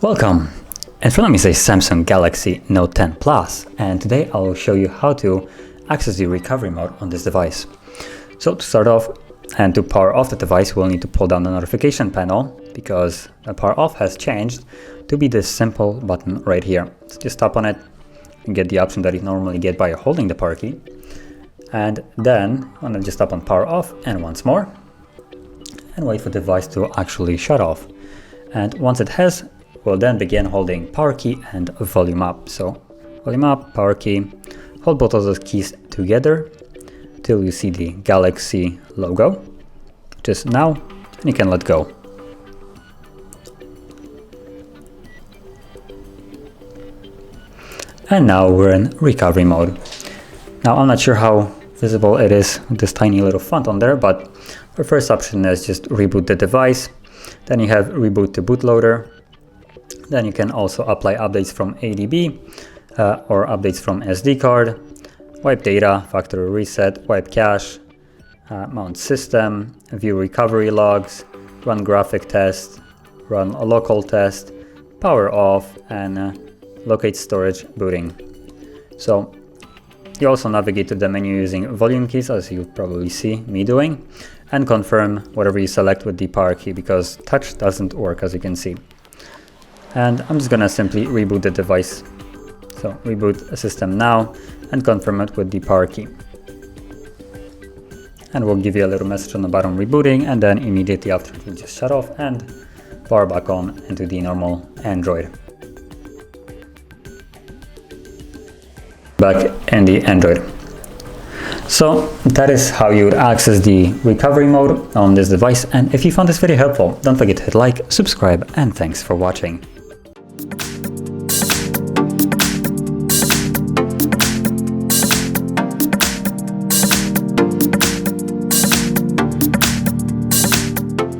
Welcome! In front of me is a Samsung Galaxy Note 10 Plus, and today I'll show you how to access the recovery mode on this device. So to start off and to power off the device, we'll need to pull down the notification panel because the power off has changed to be this simple button right here. So just tap on it and get the option that you normally get by holding the power key. And then I'm gonna just tap on power off and once more and wait for the device to actually shut off. And once it has, we'll then begin holding power key and volume up. So volume up, power key, hold both of those keys together till you see the Galaxy logo, just now, and you can let go. And now we're in recovery mode. Now I'm not sure how visible it is with this tiny little font on there, but our first option is just reboot the device. Then you have reboot to bootloader. Then you can also apply updates from ADB or updates from SD card, wipe data, factory reset, wipe cache, mount system, view recovery logs, run graphic test, run a local test, power off, and locate storage booting. So you also navigate to the menu using volume keys, as you probably see me doing, and confirm whatever you select with the power key because touch doesn't work, as you can see. And I'm just gonna simply reboot the device. So reboot a system now and confirm it with the power key. And we'll give you a little message on the bottom rebooting, and then immediately after it will just shut off and power back on into the normal Android. Back in the Android. So that is how you would access the recovery mode on this device. And if you found this video helpful, don't forget to hit like, subscribe, and thanks for watching.